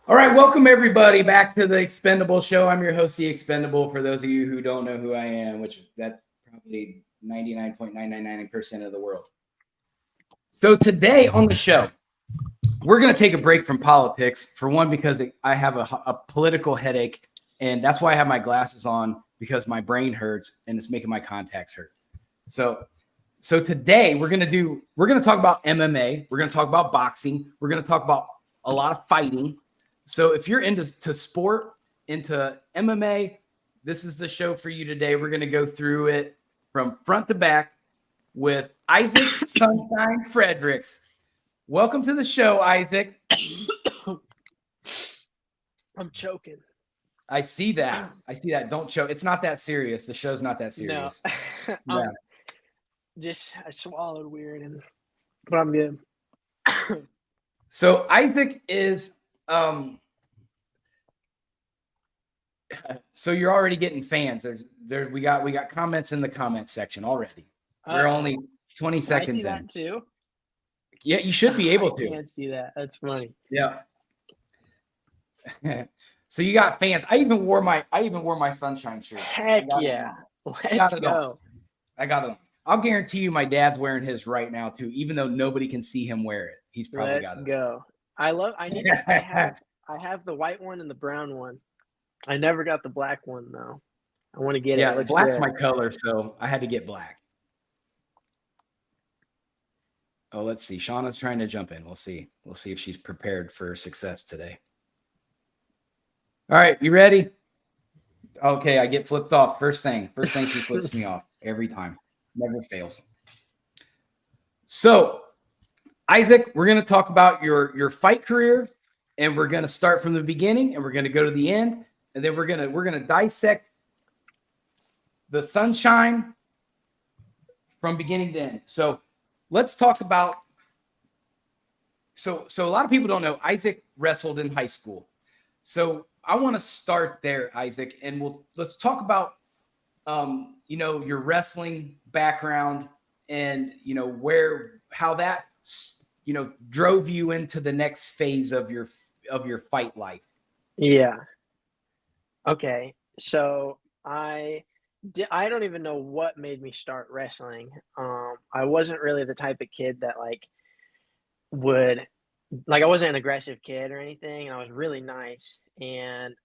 All right, welcome everybody back to the Expendable Show. I'm your host, the Expendable. For those of you who don't know who I am, which that's probably 99.999% of the world. So today on the show, we're going to take a break from politics. For one, because I have a political headache, and that's why I have my glasses on, because my brain hurts and it's making my contacts hurt. So today we're going to talk about MMA. We're going to talk about boxing. We're going to talk about a lot of fighting. So if you're into sport, into MMA, this is the show for you today. We're going to go through it from front to back with Isaac Sunshine Fredricks. Welcome to the show, Isaac. I'm choking. I see that. Don't choke. It's not that serious. The show's not that serious. No. I swallowed weird, but I'm good. So Isaac is so you're already getting fans. We got comments in the comment section already. We're only 20 seconds I see in. that too. Yeah, you should be able to. I can't see that. That's funny. Yeah. So you got fans. I even wore my Sunshine shirt. Heck yeah. Let's go. I got it on. I'll guarantee you my dad's wearing his right now too, even though nobody can see him wear it. He's probably got it. Let's go. I have the white one and the brown one. I never got the black one though. I want to get it. Yeah, black's my color, so I had to get black. Oh, let's see. Shauna's trying to jump in. We'll see. We'll see if she's prepared for success today. All right, you ready? Okay, I get flipped off. First thing she flips me off every time. Never fails. So, Isaac, we're going to talk about your fight career, and we're going to start from the beginning, and we're going to go to the end, and then we're going to dissect the Sunshine from beginning to end. So, let's talk about. So a lot of people don't know Isaac wrestled in high school. So I want to start there, Isaac, and let's talk about your wrestling background and how that drove you into the next phase of your fight life. Yeah. Okay. So I don't even know what made me start wrestling. I wasn't really the type of kid that I wasn't an aggressive kid or anything, and I was really nice. And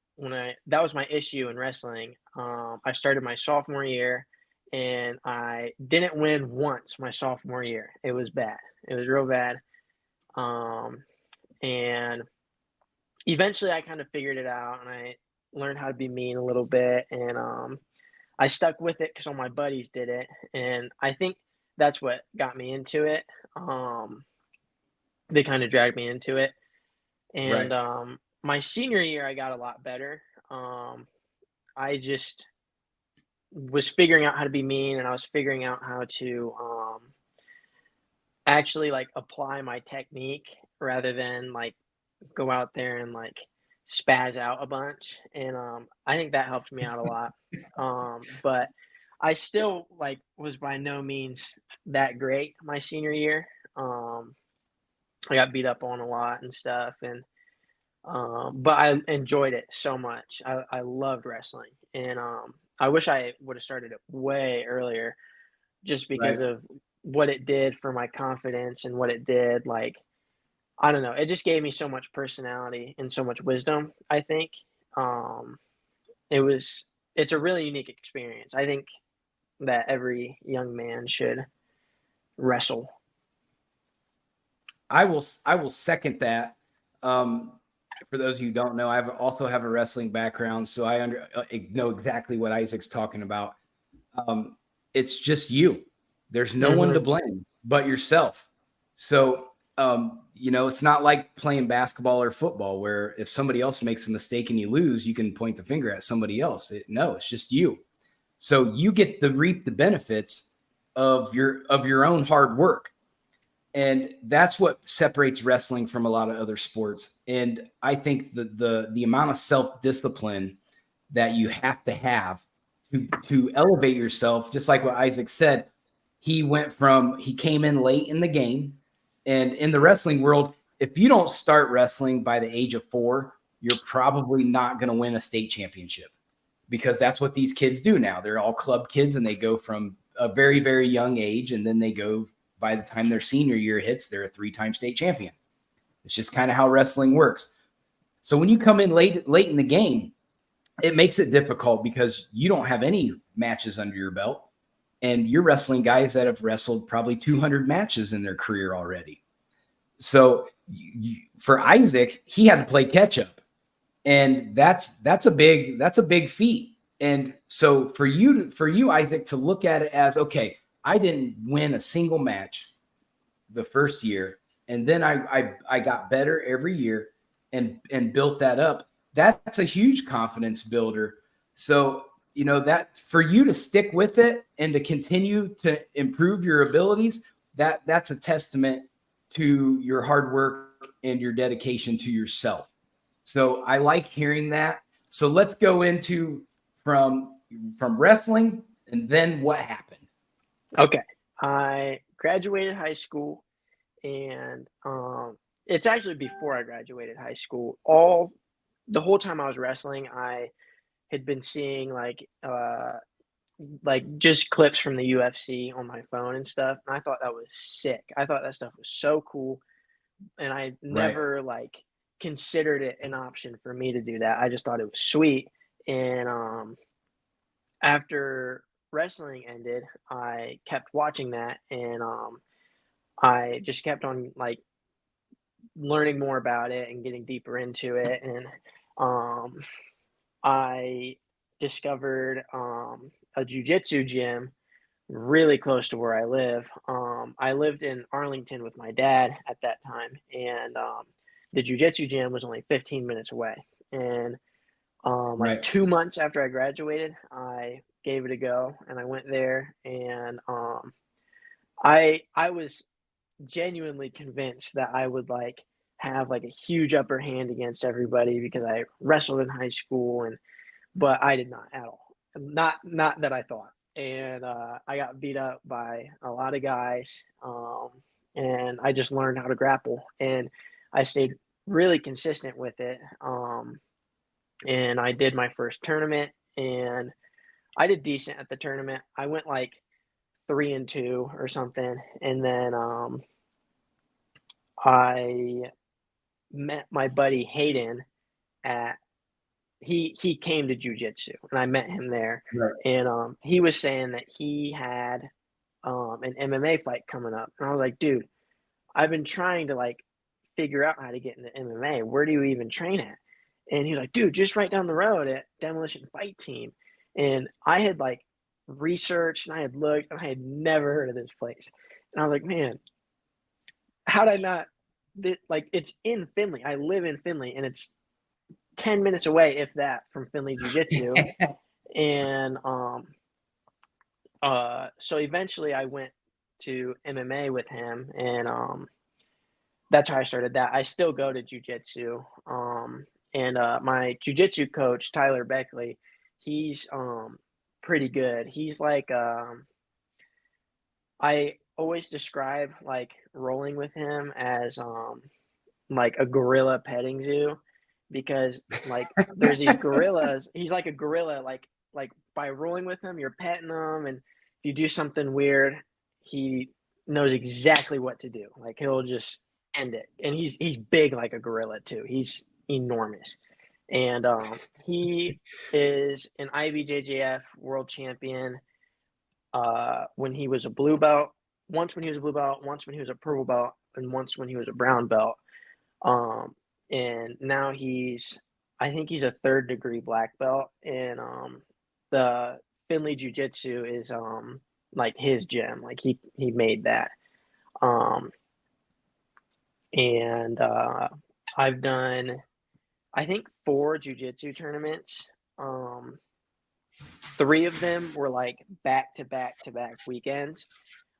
that was my issue in wrestling. I started my sophomore year, and I didn't win once my sophomore year. It was bad. It was real bad. And eventually I kind of figured it out, and I learned how to be mean a little bit, and I stuck with it because all my buddies did it, and I think that's what got me into it. They kind of dragged me into it, and right. My senior year I got a lot better. I just was figuring out how to be mean, and I was figuring out how to actually apply my technique rather than go out there and spaz out a bunch, and I think that helped me out a lot. But I still was by no means that great my senior year. I got beat up on a lot and stuff, and but I enjoyed it so much. I loved wrestling, and I wish I would have started it way earlier, just because of what it did for my confidence and what it did. I don't know. It just gave me so much personality and so much wisdom, I think. It's a really unique experience. I think that every young man should wrestle. I will second that. For those who don't know, I also have a wrestling background, so I know exactly what Isaac's talking about. It's just you. There's no one to blame but yourself. So, it's not like playing basketball or football where if somebody else makes a mistake and you lose, you can point the finger at somebody else. It's just you. So you get to reap the benefits of your own hard work. And that's what separates wrestling from a lot of other sports. And I think the amount of self-discipline that you have to elevate yourself, just like what Isaac said, he came in late in the game. And in the wrestling world, if you don't start wrestling by the age of 4, you're probably not going to win a state championship, because that's what these kids do now. They're all club kids, and they go from a very, very young age, and then they go, by the time their senior year hits, they're a 3-time state champion. It's just kind of how wrestling works. So when you come in late in the game, it makes it difficult because you don't have any matches under your belt, and you're wrestling guys that have wrestled probably 200 matches in their career already. So for Isaac, he had to play catch up, and that's a big feat. And so for you, Isaac, to look at it as, okay, I didn't win a single match the first year, and then I got better every year and built that up. That's a huge confidence builder. So, that for you to stick with it and to continue to improve your abilities, that's a testament to your hard work and your dedication to yourself. So I like hearing that. So let's go into from wrestling and then what happened. Okay. I graduated high school, and it's actually before I graduated high school. The whole time I was wrestling, I had been seeing like just clips from the UFC on my phone and stuff, and I thought that was sick. I thought that stuff was so cool, and I Right. never considered it an option for me to do that. I just thought it was sweet. And after wrestling ended, I kept watching that, and I just kept on learning more about it and getting deeper into it. And um, I discovered a jujitsu gym really close to where I live. I lived in Arlington with my dad at that time, and the jujitsu gym was only 15 minutes away. And like Right. 2 months after I graduated, I gave it a go, and I went there, and I was genuinely convinced that I would have a huge upper hand against everybody because I wrestled in high school, but I did not at all. Not that I thought. And I got beat up by a lot of guys, and I just learned how to grapple, and I stayed really consistent with it. And I did my first tournament, and I did decent at the tournament. I went 3-2 or something, and then I met my buddy Hayden at he came to jujitsu, and I met him there. Right. And he was saying that he had an MMA fight coming up, and I was like, dude, I've been trying to figure out how to get into MMA. Where do you even train at? And he was like, dude, just right down the road at Demolition Fight Team. And I had researched, and I had looked, and I had never heard of this place. And I was like, man, how did I not? It's in Findlay. I live in Findlay, and it's 10 minutes away, if that, from Findlay Jiu-Jitsu. And so eventually I went to MMA with him, and that's how I started that. I still go to jiu-jitsu. And my jiu-jitsu coach, Tyler Beckley, he's pretty good. He's I always describe rolling with him as a gorilla petting zoo, because there's these gorillas. He's like a gorilla. By rolling with him, you're petting him, and if you do something weird, he knows exactly what to do. He'll just end it. And he's big like a gorilla too. He's enormous. And he is an IBJJF world champion. When he was a blue belt, once when he was a blue belt, once when he was a purple belt, and once when he was a brown belt. And now I think he's a 3rd degree black belt. And the Findlay Jiu-Jitsu is his gym. He made that. And I've done, I think, 4 jiu-jitsu tournaments. 3 of them were back to back to back weekends.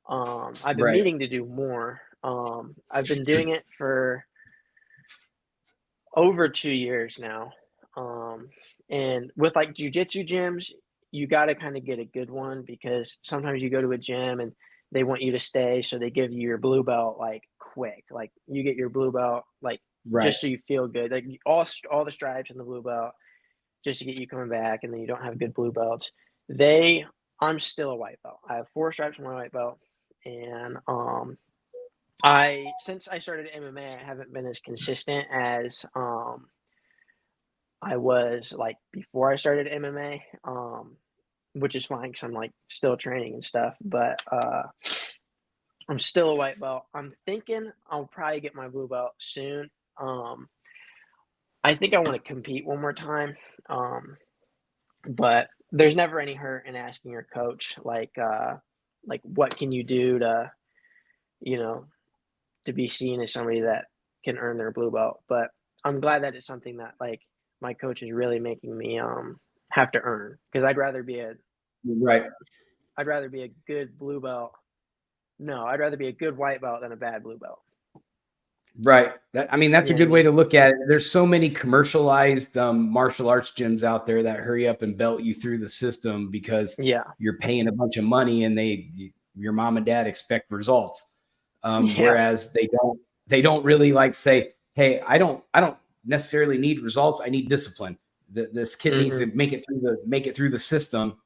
I've been Right. meaning to do more. I've been doing it for over 2 years now. And with jiu-jitsu gyms, you got to kind of get a good one, because sometimes you go to a gym and they want you to stay, so they give you your blue belt quick. You get your blue belt Right. just so you feel good. Like all the stripes and the blue belt, just to get you coming back, and then you don't have good blue belts. They, I'm still a white belt. I have 4 stripes on my white belt, and since I started MMA, I haven't been as consistent as I was like before I started MMA. Which is fine because I'm like still training and stuff. But I'm still a white belt. I'm thinking I'll probably get my blue belt soon. Um, I think I want to compete one more time. But there's never any hurt in asking your coach, like what can you do to, you know, to be seen as somebody that can earn their blue belt. But I'm glad that it's something that like my coach is really making me have to earn, because Right. I'd rather be a good blue belt. No, I'd rather be a good white belt than a bad blue belt. Right. I mean, that's You a know what I good way mean? to look at it. There's so many commercialized martial arts gyms out there that hurry up and belt you through the system because Yeah. you're paying a bunch of money and your mom and dad expect results. Yeah. Whereas they don't really like say, hey, I don't necessarily need results. I need discipline. This kid needs Hmm. to make it through the system.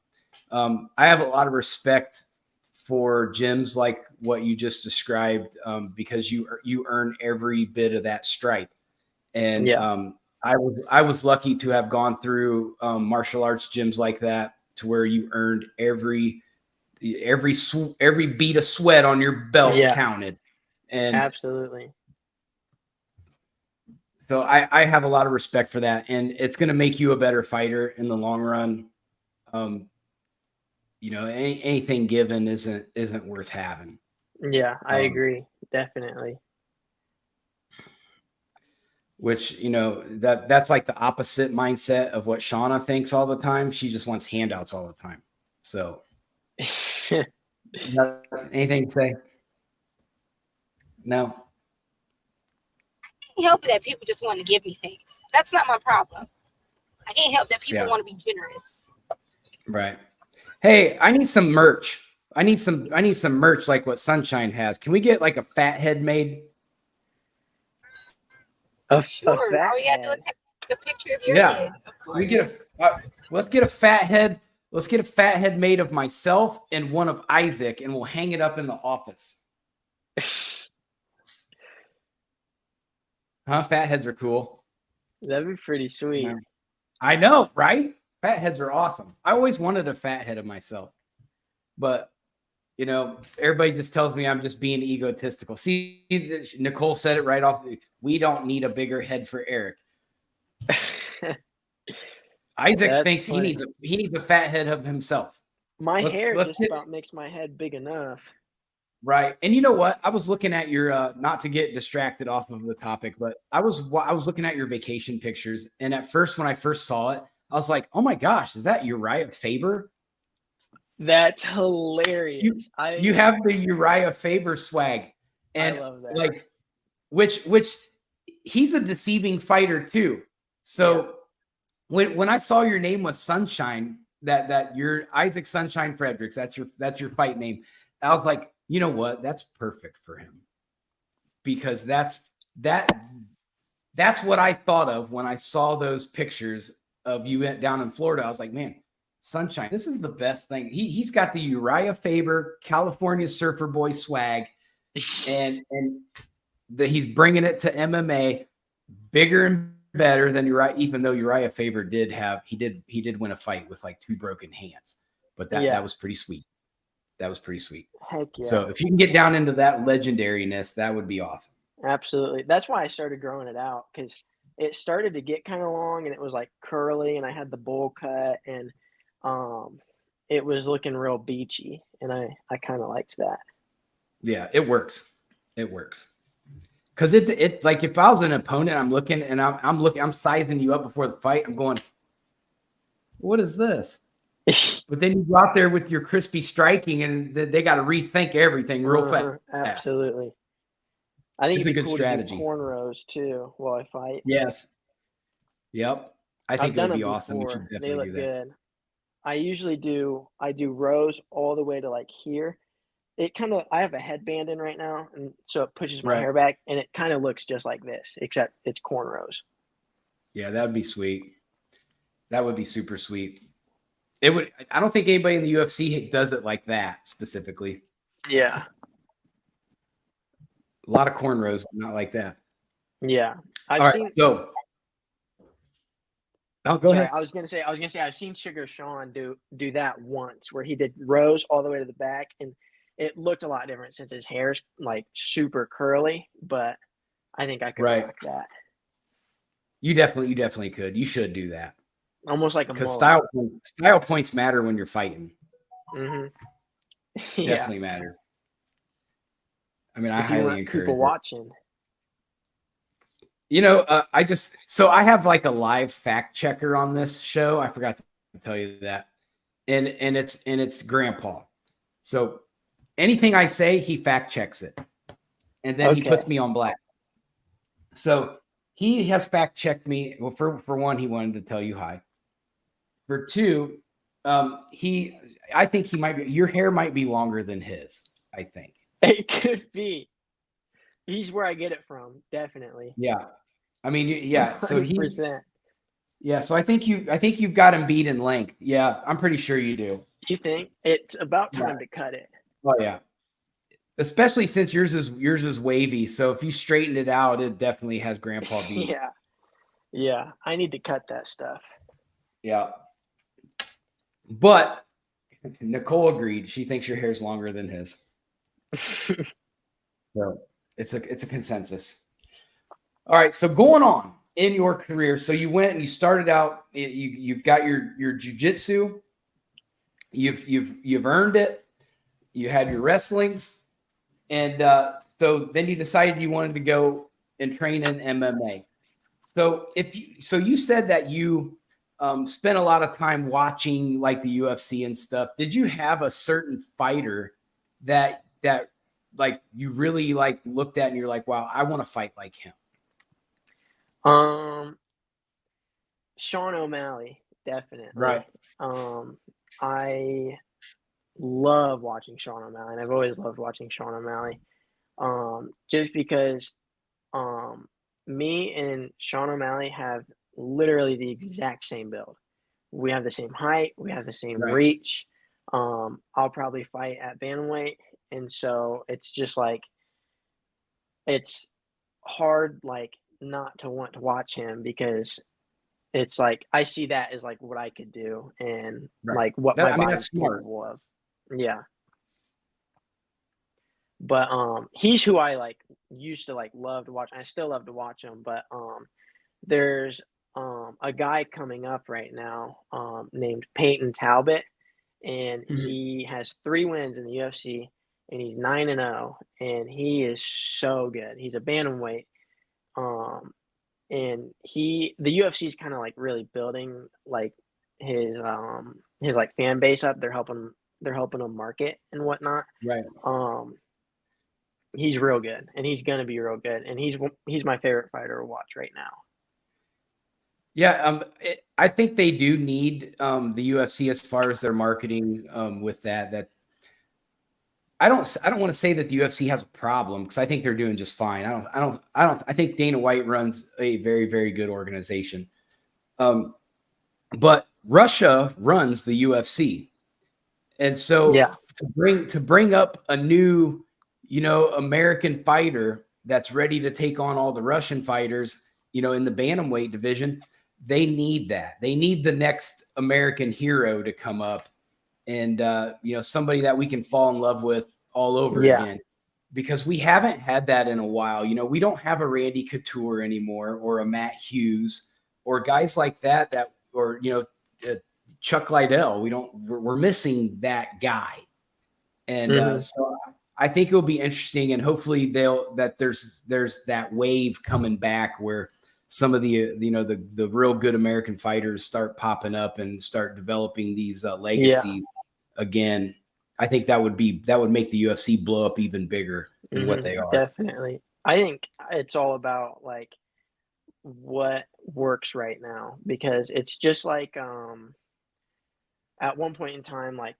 I have a lot of respect for gyms like what you just described, because you earn every bit of that stripe. And Yeah. I was lucky to have gone through martial arts gyms like that, to where you earned every bead of sweat on your belt Yeah. counted. And Absolutely. so I have a lot of respect for that, and it's going to make you a better fighter in the long run. Um, anything given isn't worth having. Yeah, I Um, agree. Definitely. which that's like the opposite mindset of what Shauna thinks all the time. She just wants handouts all the time. So, anything to say? No. Can't help it that people just want to give me things. That's not my problem. I can't help that people Yeah. want to be generous. Right. Hey, I need some merch. I need some merch like what Sunshine has. Can we get like a fat head made? Sure. A fat All you gotta do is head. take a picture of your Yeah. head. Of We course. get let's get a fat head. Let's get a fat head made of myself and one of Isaac, and we'll hang it up in the office. Huh? Fat heads are cool. That'd be pretty sweet. Yeah. I know, right? Fat heads are awesome. I always wanted a fat head of myself, but everybody just tells me I'm just being egotistical. See, Nicole said it right off. We don't need a bigger head for Eric. Isaac That's thinks funny. he needs a fat head of himself. My hair Let's just get about makes my head big enough. right. And you know what? I was looking at your not to get distracted off of the topic, but I was looking at your vacation pictures, and at first when I first saw it, I was like, "Oh my gosh, is that Uriah Faber?" That's You hilarious. you have the Uriah Faber swag, I and love that. like which he's a deceiving fighter too. So Yeah. when I saw your name was Sunshine, that you're Isaac Sunshine Fredricks, that's your fight name. I was like, you know what? That's perfect for him, because that that's what I thought of when I saw those pictures of you down in Florida. I was like, man, Sunshine, this is the best thing. He's got the Uriah Faber California Surfer Boy swag, and he's bringing it to MMA bigger and better than Uriah. Even though Uriah Faber did win a fight with like 2 broken hands, but that Yeah. was pretty sweet. That was pretty sweet. Heck yeah. So if you can get down into that legendariness, that would be awesome. Absolutely. That's why I started growing it out, because it started to get kind of long and it was like curly, and I had the bowl cut, and um it was looking real beachy, and I kind of liked that. Yeah, it works. It works. Because it like if I was an opponent, I'm looking and I'm sizing you up before the fight. I'm going, what is this? But then you go out there with your crispy striking, and they got to rethink everything real fast. Absolutely. I think It's a it'd be good cool strategy. to do cornrows too while I fight. Yes. Yep. I think I've it would done be them awesome. We before. should They definitely do look that. good. I do rows all the way to like here, I have a headband in right now, and so it pushes my Right. hair back, and it kind of looks just like this, except it's cornrows. Yeah, that would be sweet. That would be super sweet. It would. I don't think anybody in the UFC does it like that specifically. Yeah. A lot of cornrows, but not like that. Yeah. All right. So, go Sorry, ahead. I was gonna say I've seen Sugar Sean do that once where he did rows all the way to the back, and it looked a lot different since his hair's like super curly, but I think I could Right. rock that. You definitely could. You should do that Almost like a because mullet. style points matter when you're fighting. Mm-hmm. Yeah. Definitely matter. I mean, I If you highly want encourage people it. watching. I have like a live fact checker on this show. I forgot to tell you that. And it's Grandpa. So anything I say, he fact checks it. And then he puts Okay. me on blast. So he has fact checked me. Well, for one, he wanted to tell you hi. For two, I think he might be, your hair might be longer than his, I think. It could be. He's where I get it from, definitely. Yeah. I mean, yeah. So 100%. so I think you've got him beat in length. Yeah, I'm pretty sure you do. You think it's about Yeah. time to cut it? Oh yeah. Especially since yours is wavy. So if you straighten it out, it definitely has Grandpa beat. Yeah. Yeah. I need to cut that stuff. Yeah. But Nicole agreed. She thinks your hair's longer than his. So it's a consensus. All right. So going on in your career, so you went and you started out. You've got your jujitsu. You've earned it. You had your wrestling, and so then you decided you wanted to go and train in MMA. So you said that you spent a lot of time watching like the UFC and stuff. Did you have a certain fighter that like you really like looked at and you're like, wow, I want to fight like him? Sean O'Malley, definitely. Right. I love watching Sean O'Malley, and I've always loved watching Sean O'Malley. Just because me and Sean O'Malley have literally the exact same build. We have the same height, we have the same Right. reach. I'll probably fight at bantamweight, and so it's just like it's hard like not to want to watch him because it's like I see that as like what I could do and Right. like what my That's body's smart. capable of. Yeah. But he's who I like used to like love to watch. I still love to watch him, but there's a guy coming up right now named Peyton Talbot, and Mhm. he has 3 wins in the UFC, and he's 9-0, and he is so good. He's a bantamweight, and the UFC is kind of like really building like his like fan base up. They're helping him market and whatnot. Right. He's real good, and he's gonna be real good, and he's my favorite fighter to watch right now. Yeah, I think they do need the UFC as far as their marketing with that. That I don't want to say that the UFC has a problem because I think they're doing just fine. I think Dana White runs a very, very good organization. But Russia runs the UFC. And so Yeah. to bring up a new, American fighter that's ready to take on all the Russian fighters, in the bantamweight division, they need that. They need the next American hero to come up and somebody that we can fall in love with all over again, because we haven't had that in a while. We don't have a Randy Couture anymore, or a Matt Hughes, or guys like that or Chuck Liddell. We're missing that guy. And so I think it'll be interesting, and hopefully there's that wave coming back where some of the real good American fighters start popping up and start developing these legacies again. I think that would make the UFC blow up even bigger than what they are. Definitely. I think it's all about like what works right now, because it's just like at one point in time, like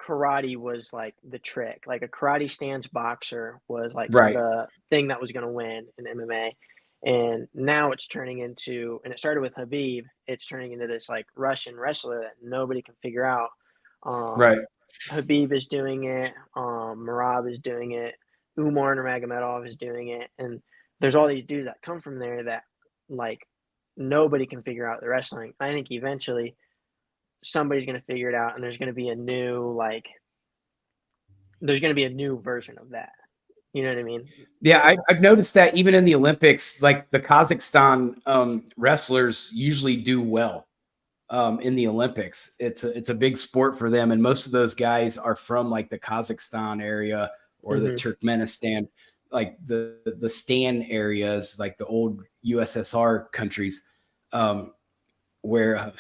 karate was like the trick. Like a karate stance boxer was like Right. the thing that was going to win in MMA. And now it's turning into, and it started with Habib, it's turning into this like Russian wrestler that nobody can figure out. Right. Habib is doing it. Marab is doing it. Umar Nurmagomedov is doing it. And there's all these dudes that come from there that like nobody can figure out the wrestling. I think eventually somebody's going to figure it out, and there's going to be a new version of that. You know what I mean? Yeah, I've noticed that even in the Olympics, like the Kazakhstan wrestlers usually do well in the Olympics. It's a big sport for them, and most of those guys are from like the Kazakhstan area or the Turkmenistan, like the Stan areas, like the old USSR countries, where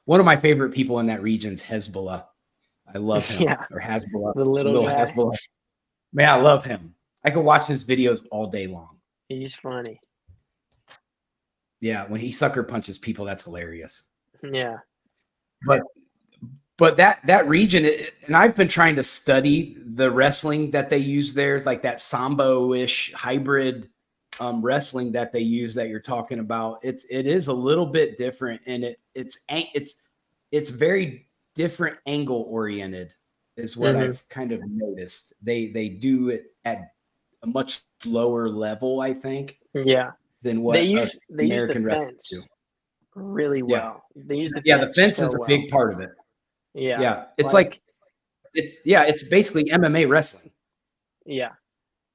one of my favorite people in that region is Hezbollah. I love him. Yeah. Or Hezbollah. The little guy. Hezbollah. Man, I love him. I could watch his videos all day long. He's funny. Yeah, when he sucker punches people, that's hilarious. Yeah. But that region, and I've been trying to study the wrestling that they use there. It's like that sambo-ish hybrid wrestling that they use that you're talking about. It is a little bit different, and it's very different angle oriented is what I've kind of noticed. They do it at a much lower level, I think. Yeah. Than what they use American the wrestlers fence do. really well. They use the the fence so is a well. big part of it. Yeah. It's it's basically MMA wrestling. Yeah.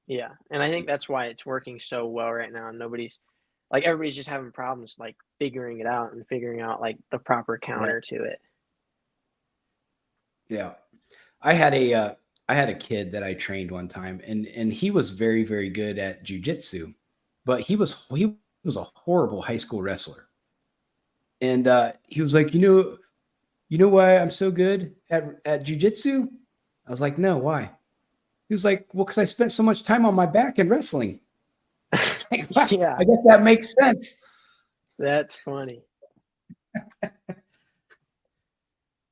Yeah. And I think that's why it's working so well right now. Everybody's just having problems like figuring it out and figuring out like the proper counter to it. Yeah. I had a kid that I trained one time, and he was very, very good at jujitsu, but he was a horrible high school wrestler. And he was like, you know why I'm so good at jujitsu? I was like, no, why? He was like, well, because I spent so much time on my back in wrestling. Yeah. I guess that makes sense. That's funny.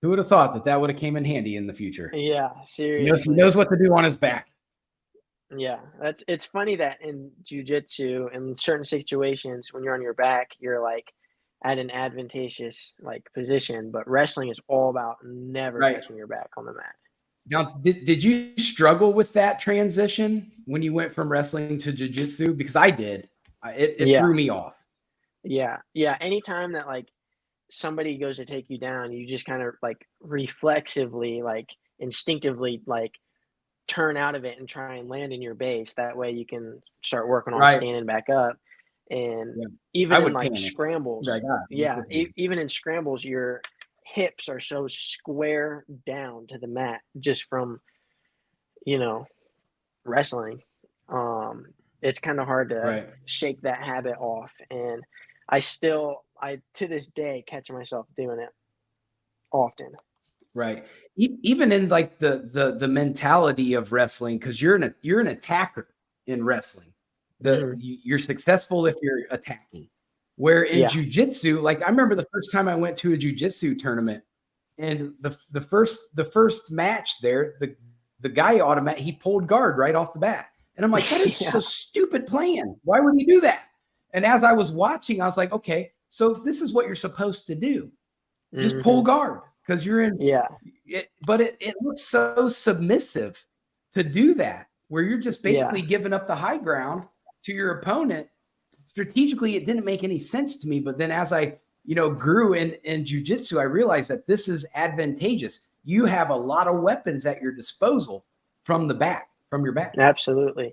Who would have thought that would have came in handy in the future? Yeah, seriously. He knows what to do on his back. Yeah, it's funny that in jujitsu, in certain situations, when you're on your back, you're like at an advantageous like position, but wrestling is all about never touching your back on the mat. Now, did you struggle with that transition when you went from wrestling to jiu-jitsu? Because I did. It threw me off. Yeah. Anytime that like somebody goes to take you down, you just kind of like reflexively, like instinctively, like turn out of it and try and land in your base. That way you can start working on standing back up. And even in like scrambles, even in scrambles, your hips are so square down to the mat just from, wrestling. It's kind of hard to shake that habit off. And I to this day catch myself doing it often. Right. Even in like the mentality of wrestling, because you're an attacker in wrestling. You're successful if you're attacking. Where in jiu-jitsu, like I remember the first time I went to a jiu-jitsu tournament, and the first match there, the guy he pulled guard right off the bat. And I'm like, that is so stupid plan. Why would he do that? And as I was watching, I was like, okay, so this is what you're supposed to do. Just pull guard because you're in. But it looks so submissive to do that, where you're just basically giving up the high ground to your opponent. Strategically, it didn't make any sense to me. But then as I, grew in jiu-jitsu, I realized that this is advantageous. You have a lot of weapons at your disposal from your back. Absolutely.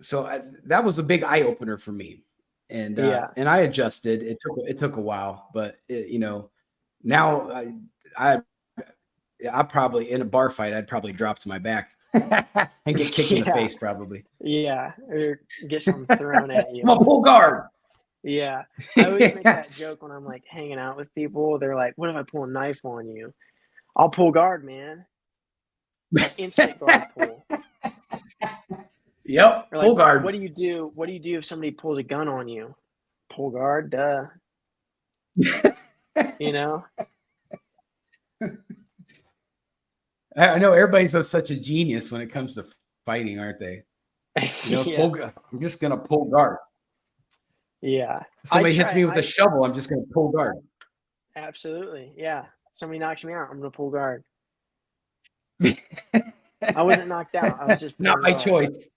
So that was a big eye opener for me. And and I adjusted. It took a while, but now I probably in a bar fight I'd probably drop to my back and get kicked in the face probably. Yeah, or get something thrown at you. I'm a pull guard. Yeah, I always make that joke when I'm like hanging out with people. They're like, "What if I pull a knife on you?" I'll pull guard, man. Instant guard pull. Yep, like, pull guard. What do you do? What do you do if somebody pulls a gun on you? Pull guard, duh. I know everybody's such a genius when it comes to fighting, aren't they? Yeah. I'm just gonna pull guard. Yeah. Somebody hits me with a shovel, I'm just gonna pull guard. Absolutely. Yeah. Somebody knocks me out, I'm gonna pull guard. I wasn't knocked out. I was just Not pulling my guard. choice.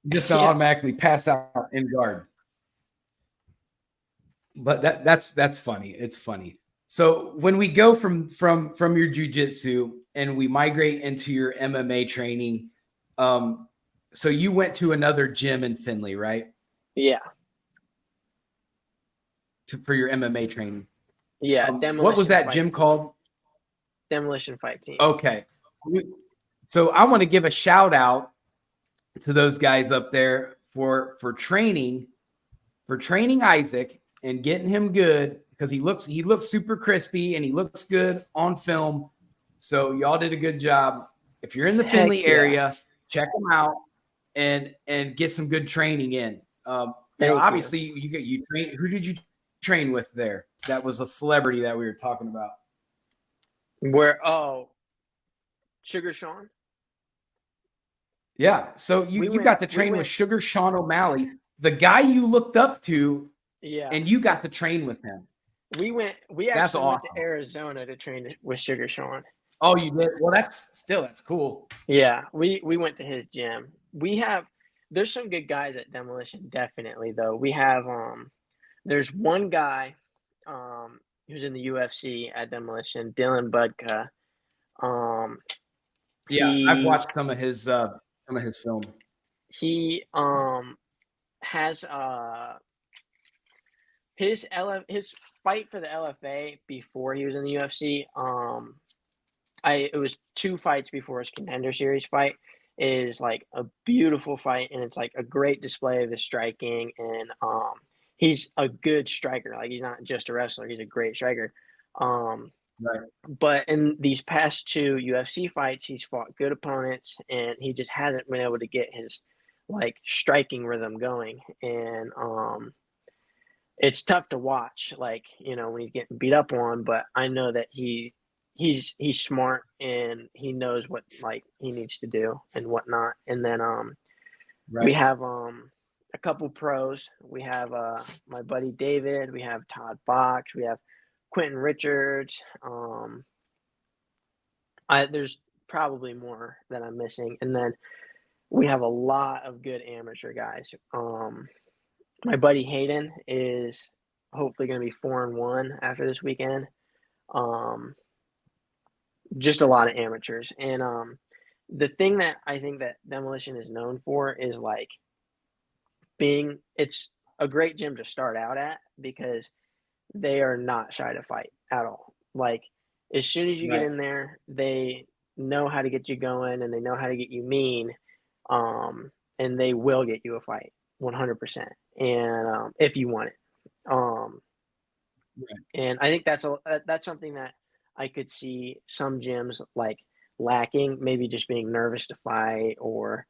I'm just gonna Yeah. automatically pass out in guard. But that's funny. It's funny. So when we go from your jujitsu and we migrate into your MMA training, so you went to another gym in Findlay, right? Yeah. For your MMA training. Yeah. What was that gym called? Demolition Fight Team. Okay. So I want to give a shout out to those guys up there for training Isaac and getting him good, because he looks super crispy and he looks good on film. So y'all did a good job. If you're in the Findlay area, check them out and get some good training in. Obviously you train. Who did you train with there? That was a celebrity that we were talking about. Sugar Sean. Yeah. So you got to train with Sugar Sean O'Malley, the guy you looked up to. Yeah. And you got to train with him. We actually went to Arizona to train with Sugar Sean. Oh, you did? Well, that's cool. Yeah. We went to his gym. There's some good guys at Demolition, definitely, though. We have there's one guy who's in the UFC at Demolition, Dylan Budka. I've watched some of his film. He has his fight for the LFA before he was in the UFC. It was 2 fights before his Contender Series fight. Is like a beautiful fight, and it's like a great display of his striking, and he's a good striker. Like, he's not just a wrestler; he's a great striker. Right. But in these past 2 UFC fights, he's fought good opponents, and he just hasn't been able to get his like striking rhythm going, and it's tough to watch, like, when he's getting beat up on. But I know that he's smart, and he knows what like he needs to do and whatnot. And then we have a couple pros. We have my buddy David. We have Todd Box. We have Quentin Richards. There's probably more that I'm missing. And then we have a lot of good amateur guys. My buddy Hayden is hopefully going to be 4-1 after this weekend. Just a lot of amateurs. And the thing that I think that Demolition is known for is like it's a great gym to start out at, because they are not shy to fight at all. Like, as soon as you get in there, they know how to get you going, and they know how to get you mean, and they will get you a fight 100%. And if you want it, and I think that's something that I could see some gyms like lacking, maybe just being nervous to fight, or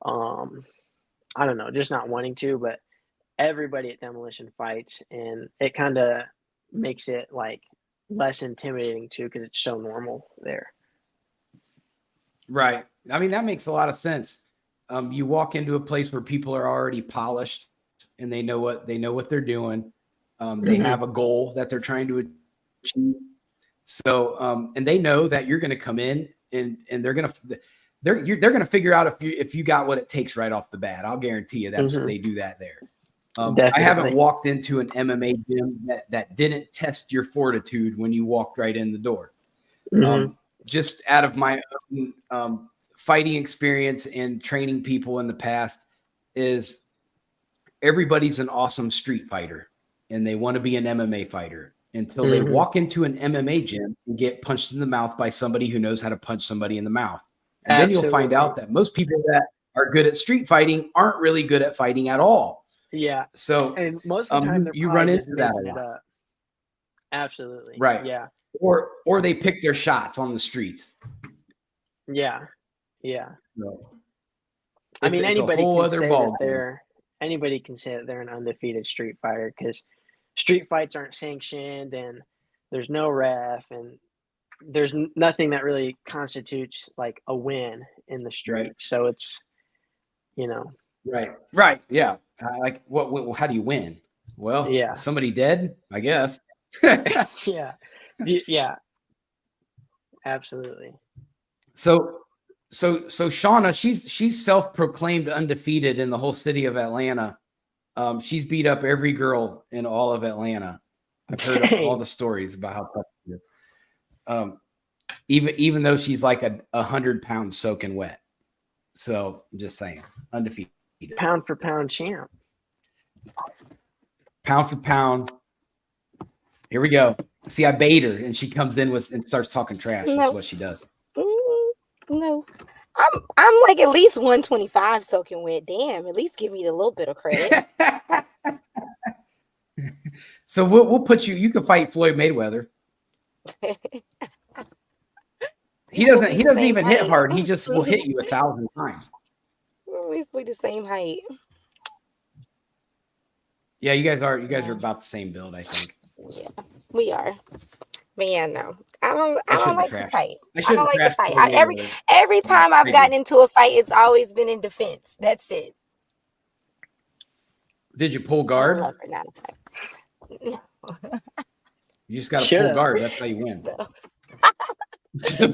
I don't know, just not wanting to. But everybody at Demolition fights, and it kind of makes it like less intimidating too, because it's so normal there. Right. I mean, that makes a lot of sense. You walk into a place where people are already polished, and they know what they're doing. They have a goal that they're trying to achieve. So, and they know that you're going to come in, and they're going to figure out if you got what it takes right off the bat. I'll guarantee you that's what they do that there. I haven't walked into an MMA gym that didn't test your fortitude when you walked right in the door. Just out of my own fighting experience and training people in the past, is everybody's an awesome street fighter, and they want to be an MMA fighter until they walk into an MMA gym and get punched in the mouth by somebody who knows how to punch somebody in the mouth. And then you'll find out that most people that are good at street fighting aren't really good at fighting at all. Yeah. So, and most of the time you run into that a lot. Absolutely. Right. Yeah. Or they pick their shots on the streets. Yeah. Yeah. So, I mean, anybody can say that they're an undefeated street fighter, because street fights aren't sanctioned, and there's no ref, and there's nothing that really constitutes like a win in the streak. Right. So it's, you know, Right. Yeah. Like what? How do you win? Well, Yeah. somebody dead, I guess. yeah, yeah, absolutely. So Shauna, she's self-proclaimed undefeated in the whole city of Atlanta. She's beat up every girl in all of Atlanta. I've heard all the stories about how tough she is. Even though she's like 100 pounds soaking wet. So I'm just saying, undefeated. Pound for pound champ. Pound for pound. Here we go. See, I bait her, and she comes in and starts talking trash. No. That's what she does. No, I'm like at least 125 soaking wet. Damn, at least give me a little bit of credit. So we'll put you. You can fight Floyd Mayweather. He doesn't even hit hard. He just will hit you 1,000 times. At least we're the same height. Yeah, you guys are about the same build, I think. Yeah, we are. But yeah, no, I don't like to fight. I don't like to fight. Every time I've gotten into a fight, it's always been in defense. That's it. Did you pull guard? I love her, not a fight. No. You just got to pull guard. That's how you win. No.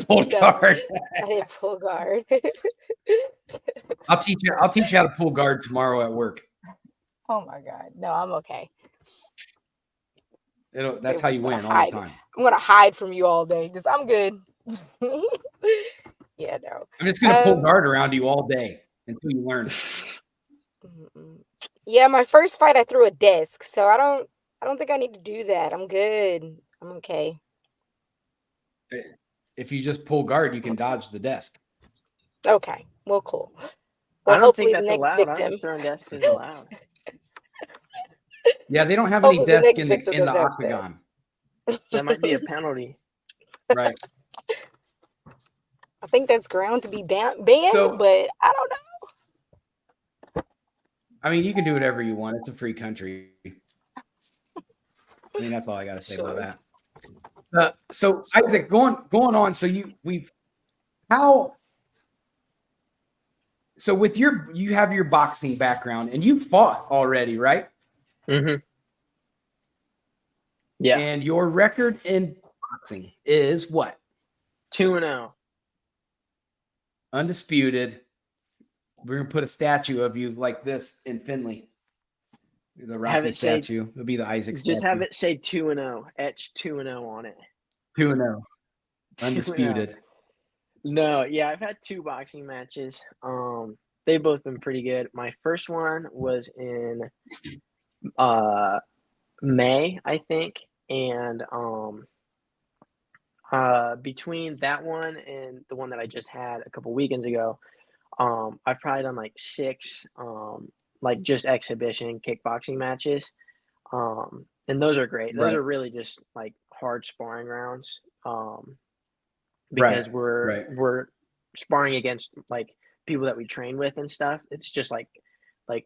Pull guard. I didn't pull guard. I'll teach you how to pull guard tomorrow at work. Oh my God. No, I'm okay. That's how you win all the time. I'm gonna hide from you all day because I'm good. Yeah, no. I'm just gonna pull guard around you all day until you learn it. Yeah, my first fight I threw a desk, so I don't think I need to do that. I'm good. I'm okay. If you just pull guard, you can dodge the desk. Okay. Well, cool. Well, I don't think hopefully that's the next allowed. victim. I'm throwing desks is allowed. Yeah, they don't have any Hopefully the desk next in victim the is out octagon. That might be a penalty. Right. I think that's ground to be banned, So- but I don't know. I mean, you can do whatever you want. It's a free country. I mean, that's all I got to say about that. So Isaac, going on. So so with you have your boxing background and you fought already, right? Mm-hmm. Yeah. And your record in boxing is what? 2-0. Undisputed. We're gonna put a statue of you like this in Finley. The Rocky statue. It'll be the Isaac statue. Just have it say 2-0. Etch 2-0 on it. 2-0. Undisputed. 2-0. No, yeah, I've had 2 boxing matches. They've both been pretty good. My first one was in May, I think, and between that one and the one that I just had a couple weekends ago, I've probably done like 6 like just exhibition kickboxing matches, and those are great. Those are really just like hard sparring rounds, because we're sparring against like people that we train with and stuff. It's just like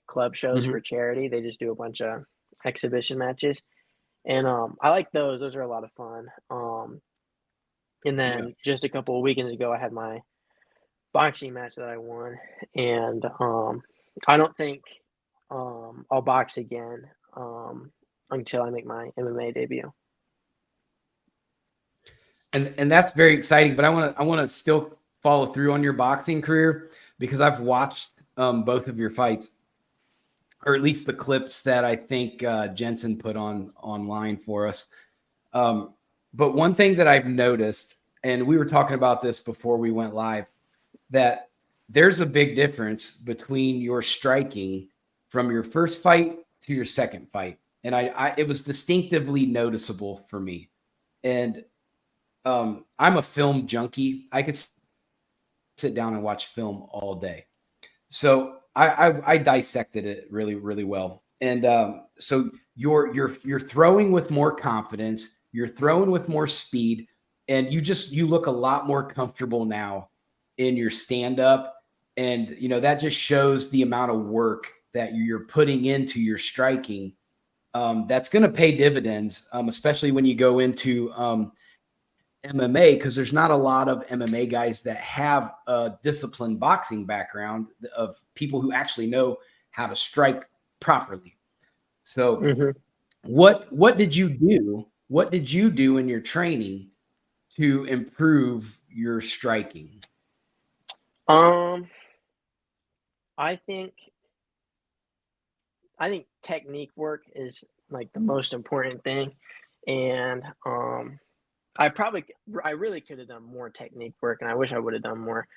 club shows for charity. They just do a bunch of exhibition matches, and I like those. Those are a lot of fun. And then just a couple of weekends ago, I had my boxing match that I won, and I don't think I'll box again until I make my MMA debut. And that's very exciting. But I want to still follow through on your boxing career because I've watched both of your fights, or at least the clips that I think Jensen put online for us. But one thing that I've noticed, and we were talking about this before we went live, that there's a big difference between your striking from your first fight to your second fight. And it was distinctively noticeable for me. And I'm a film junkie. I could sit down and watch film all day. So I dissected it really, really well. And so you're throwing with more confidence. You're throwing with more speed, and you look a lot more comfortable now in your stand-up. And, that just shows the amount of work that you're putting into your striking. That's going to pay dividends, especially when you go into MMA, because there's not a lot of MMA guys that have a disciplined boxing background of people who actually know how to strike properly. So what did you do? What did you do in your training to improve your striking? I think technique work is like the most important thing, and I really could have done more technique work, and I wish I would have done more,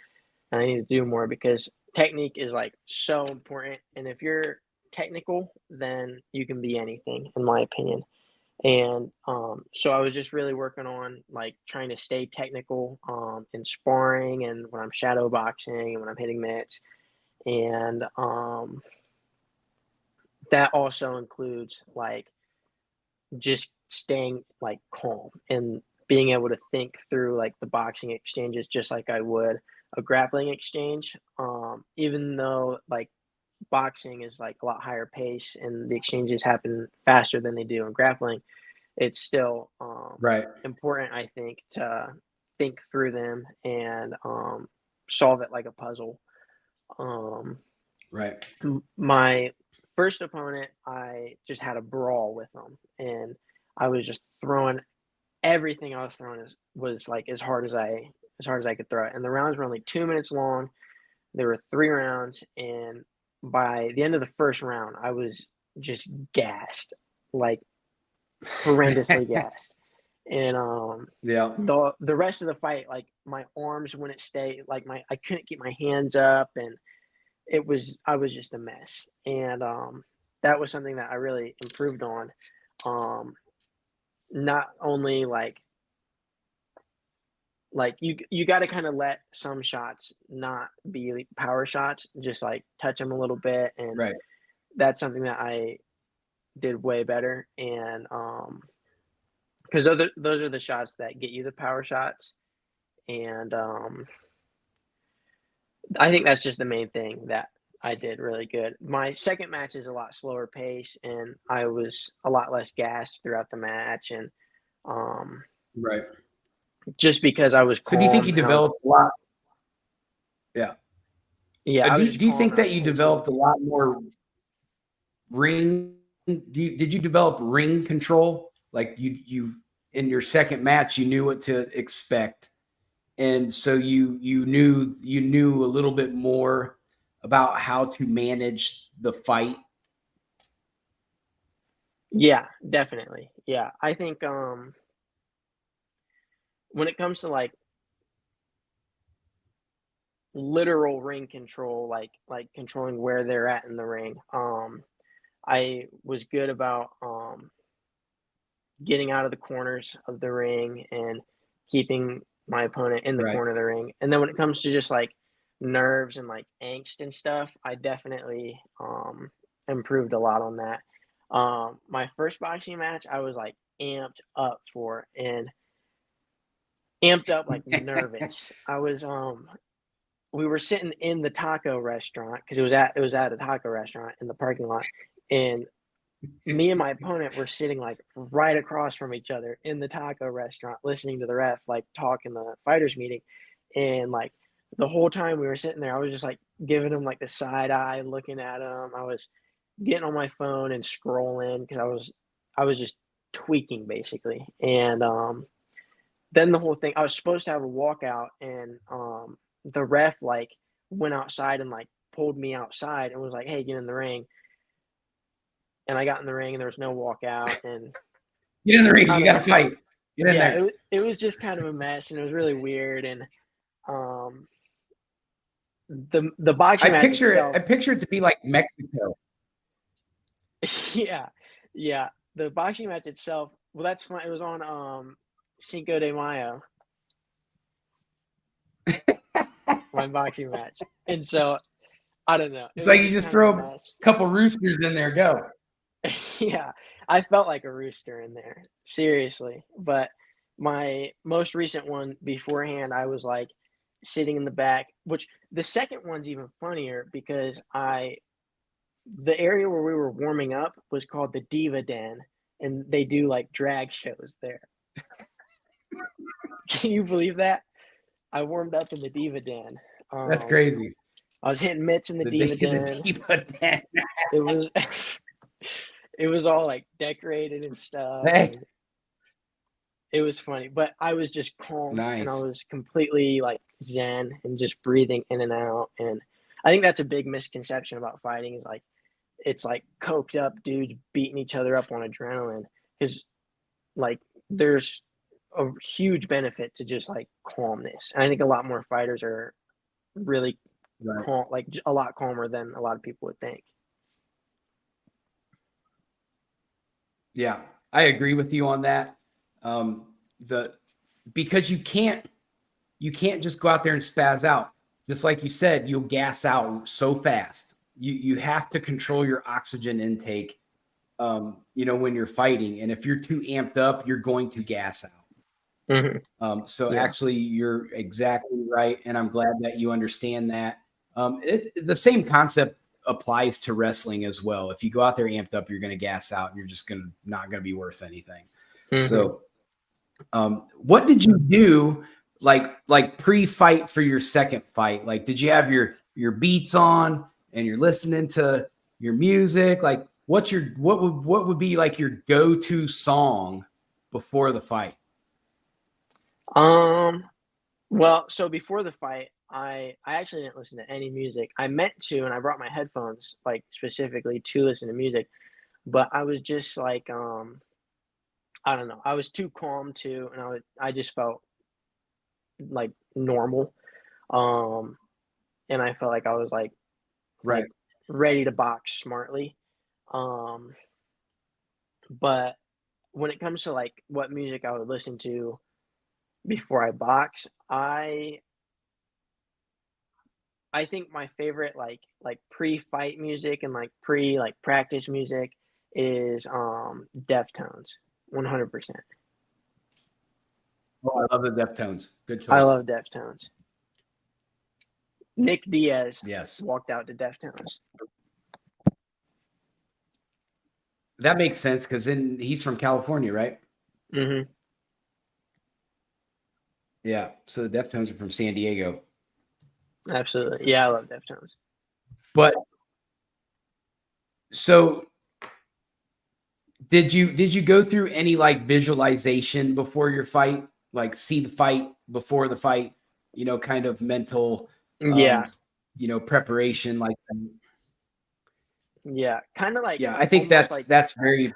and I need to do more because technique is like so important. And if you're technical, then you can be anything, in my opinion. And so I was just really working on like trying to stay technical in sparring and when I'm shadow boxing and when I'm hitting mitts. And that also includes like just staying like calm and being able to think through like the boxing exchanges just like I would a grappling exchange. Even though like boxing is like a lot higher pace and the exchanges happen faster than they do in grappling, it's still important, I think, to think through them and solve it like a puzzle. Right. My first opponent, I just had a brawl with him, and I was just throwing everything I was throwing was like as hard as I could throw it. And the rounds were only 2 minutes long. There were 3 rounds, and by the end of the first round, I was just gassed, like horrendously gassed. And the rest of the fight, like my arms wouldn't stay, like I couldn't keep my hands up, and I was just a mess. And that was something that I really improved on. Not only like you got to kind of let some shots not be power shots, just like touch them a little bit, and that's something that I did way better. And because those are the shots that get you the power shots, and I think that's just the main thing that I did really good. My second match is a lot slower pace, and I was a lot less gassed throughout the match, and just because I was calm. So do you think you developed a lot? Yeah. Yeah. Do you think that you developed a lot more ring? Did you develop ring control? Like you in your second match, you knew what to expect, and so you knew a little bit more about how to manage the fight. Yeah, definitely. Yeah, I think when it comes to like literal ring control, like controlling where they're at in the ring, I was good about getting out of the corners of the ring and keeping my opponent in the corner of the ring. And then when it comes to just like nerves and like angst and stuff, I definitely improved a lot on that. My first boxing match, I was like amped up for, and amped up like nervous. I was we were sitting in the taco restaurant because it was at a taco restaurant in the parking lot, and me and my opponent were sitting like right across from each other in the taco restaurant, listening to the ref like talk in the fighters meeting, and like the whole time we were sitting there, I was just like giving him like the side eye, looking at him. I was getting on my phone and scrolling because I was just tweaking basically. And then the whole thing, I was supposed to have a walkout, and the ref like went outside and like pulled me outside and was like, "Hey, get in the ring." And I got in the ring, and there was no walkout. And get in the ring, you got to fight. Get in there. It was just kind of a mess, and it was really weird. And the boxing match itself, I picture it to be like Mexico. Yeah. The boxing match itself, well, that's fun. It was on Cinco de Mayo, my boxing match, and so I don't know. It's like you just throw a couple roosters in there, go. Yeah, I felt like a rooster in there, seriously. But my most recent one beforehand, I was like sitting in the back, which the second one's even funnier because the area where we were warming up was called the Diva Den, and they do like drag shows there. Can you believe that? I warmed up in the Diva Den. That's crazy. I was hitting mitts in the Diva Den. Diva Den. It was it was all like decorated and stuff. Hey. And it was funny, but I was just calm and I Nice. was completely like zen and just breathing in and out. And I think that's a big misconception about fighting is like it's like coked up dudes beating each other up on adrenaline, because like there's a huge benefit to just like calmness. And I think a lot more fighters are really calm, like a lot calmer than a lot of people would think. Yeah, I agree with you on that. Because you can't just go out there and spaz out. Just like you said, you'll gas out so fast. You have to control your oxygen intake, when you're fighting. And if you're too amped up, you're going to gas out. Mm-hmm. Actually, you're exactly right. And I'm glad that you understand that. It's the same concept applies to wrestling as well. If you go out there amped up, you're going to gas out and you're just not going to be worth anything. Mm-hmm. So, what did you do like pre-fight for your second fight? Like, did you have your beats on and you're listening to your music? Like, what would be like your go-to song before the fight? Well, so before the fight, I actually didn't listen to any music. I meant to, and I brought my headphones like specifically to listen to music, but I was just like, I don't know. I was too calm too, and I just felt like normal. And I felt like I was like ready to box smartly. But when it comes to like what music I would listen to before I box, I think my favorite like pre-fight music and like practice music is Deftones, 100%. Oh, I love the Deftones. Good choice. I love Deftones. Nick Diaz walked out to Deftones. That makes sense because he's from California, right? Mm-hmm. Yeah. So the Deftones are from San Diego. Absolutely. Yeah, I love Deftones. But so did you go through any like visualization before your fight? Like see the fight before the fight, kind of mental preparation like that? Yeah, kind of like I think that's very.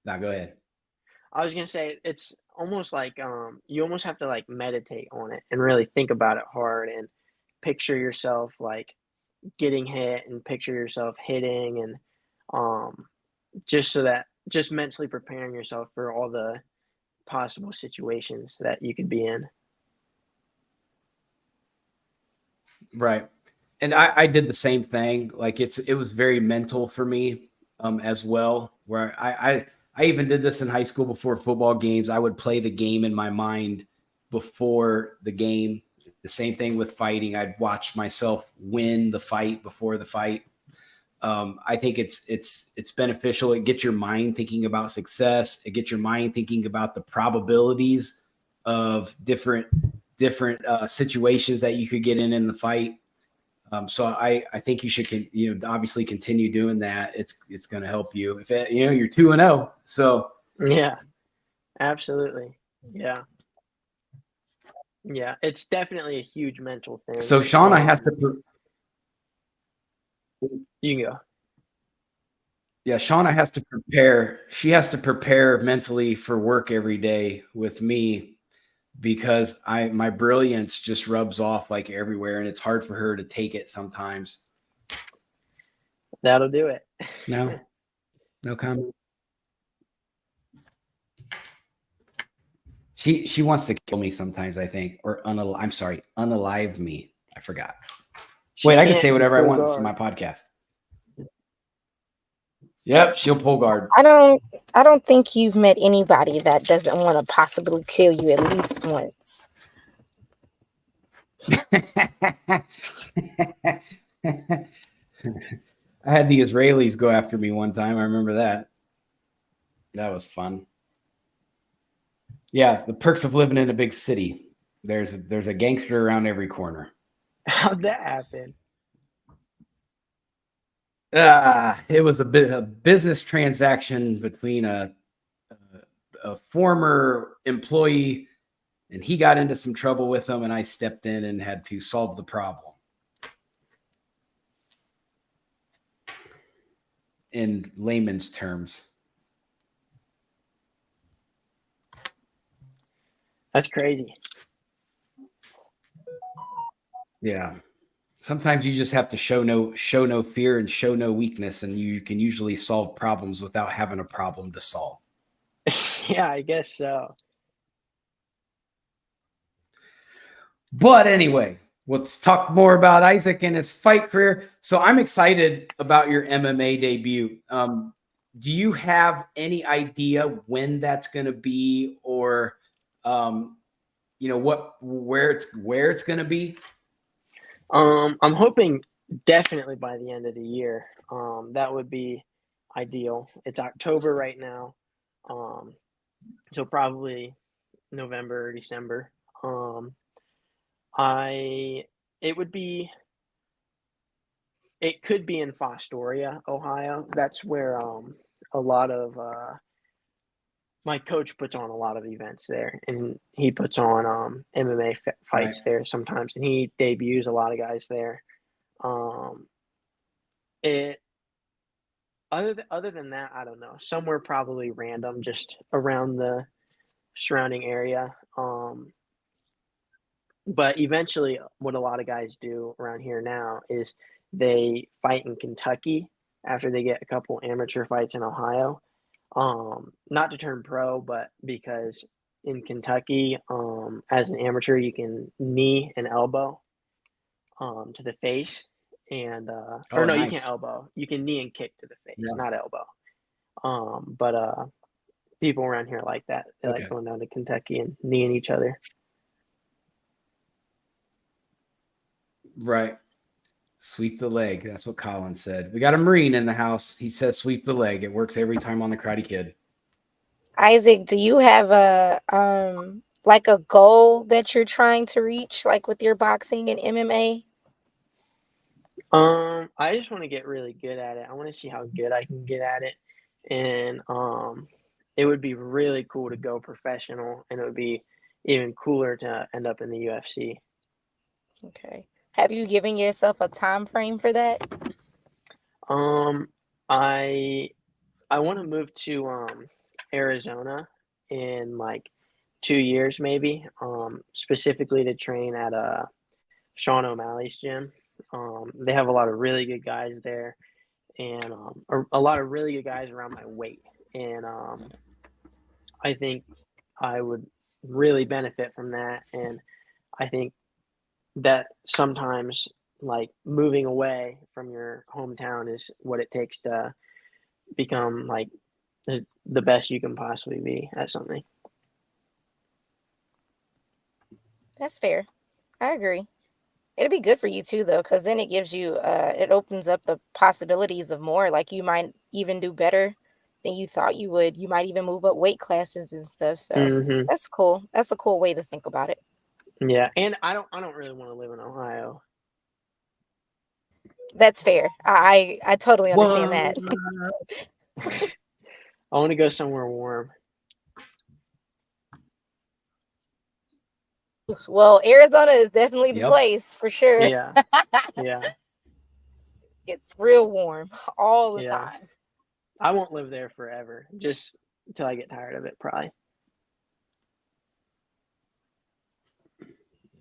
Now go ahead. I was gonna say it's almost like you almost have to like meditate on it and really think about it hard and picture yourself like getting hit and picture yourself hitting and just mentally preparing yourself for all the possible situations that you could be in. Right. And I did the same thing. Like it was very mental for me as well, where I even did this in high school before football games. I would play the game in my mind before the game. The same thing with fighting. I'd watch myself win the fight before the fight. I think it's beneficial. It gets your mind thinking about success. It gets your mind thinking about the probabilities of different situations that you could get in the fight. So I think you should, obviously continue doing that. It's going to help you if you're 2-0. So yeah, absolutely. Yeah. Yeah. It's definitely a huge mental thing. So Shauna has to, you can go. Yeah. Shauna has to prepare. She has to prepare mentally for work every day with me, because my brilliance just rubs off like everywhere, and it's hard for her to take it sometimes. That'll do it. No comment. She wants to kill me sometimes, I think, or unalive me. I forgot. Wait, I can say whatever I want. This is my podcast. Yep, she'll pull guard. I don't think you've met anybody that doesn't want to possibly kill you at least once. I had the Israelis go after me one time. I remember that. That was fun. Yeah, the perks of living in a big city. There's a gangster around every corner. How'd that happen? It was a business transaction between a former employee, and he got into some trouble with them, and I stepped in and had to solve the problem. In layman's terms. That's crazy. Yeah. Sometimes you just have to show no fear and show no weakness, and you can usually solve problems without having a problem to solve. Yeah, I guess so. But anyway, let's talk more about Isaac and his fight career. So I'm excited about your MMA debut. Do you have any idea when that's going to be, or where it's going to be? I'm hoping definitely by the end of the year. That would be ideal. It's October right now, so probably November or December. It could be in Fostoria, Ohio. That's where a lot of my coach puts on a lot of events there, and he puts on MMA fights there sometimes, and he debuts a lot of guys there. It other than that, I don't know. Somewhere probably random, just around the surrounding area. But eventually, what a lot of guys do around here now is they fight in Kentucky after they get a couple amateur fights in Ohio. Not to turn pro, but because in Kentucky, as an amateur, you can knee and elbow to the face, and or no, nice. You can't elbow. You can knee and kick to the face, not elbow. But people around here like that. They like going down to Kentucky and kneeing each other. Right. Sweep the leg. That's what Colin said. We got a Marine in the house. He says sweep the leg. It works every time on the Karate Kid. Isaac, do you have a like a goal that you're trying to reach, like with your boxing and MMA? I just want to get really good at it. I want to see how good I can get at it. And it would be really cool to go professional, and it would be even cooler to end up in the UFC. Okay. Have you given yourself a time frame for that? I want to move to Arizona in like 2 years maybe, specifically to train at Sean O'Malley's gym. They have a lot of really good guys there, and a lot of really good guys around my weight. And I think I would really benefit from that. And I think that sometimes, like, moving away from your hometown is what it takes to become like the best you can possibly be at something. That's fair. I agree. It'd be good for you too, though, because then it gives you, it opens up the possibilities of more. Like you might even do better than you thought you would. You might even move up weight classes and stuff. So that's cool. That's a cool way to think about it. Yeah, and I don't really want to live in Ohio. That's fair. I totally understand that. I want to go somewhere warm. Well, Arizona is definitely the place for sure. Yeah. Yeah. It's real warm all the time. I won't live there forever, just until I get tired of it, probably.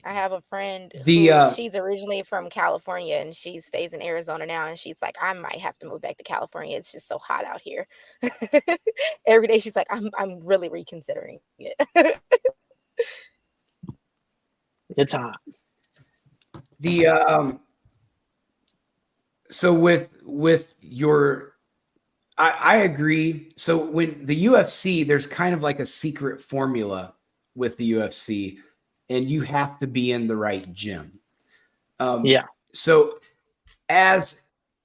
I have a friend who she's originally from California, and she stays in Arizona now, and she's like, I might have to move back to California. It's just so hot out here. Every day she's like, I'm really reconsidering it. It's hot. So with your, I agree. So when the UFC, there's kind of like a secret formula with the UFC, and you have to be in the right gym. So as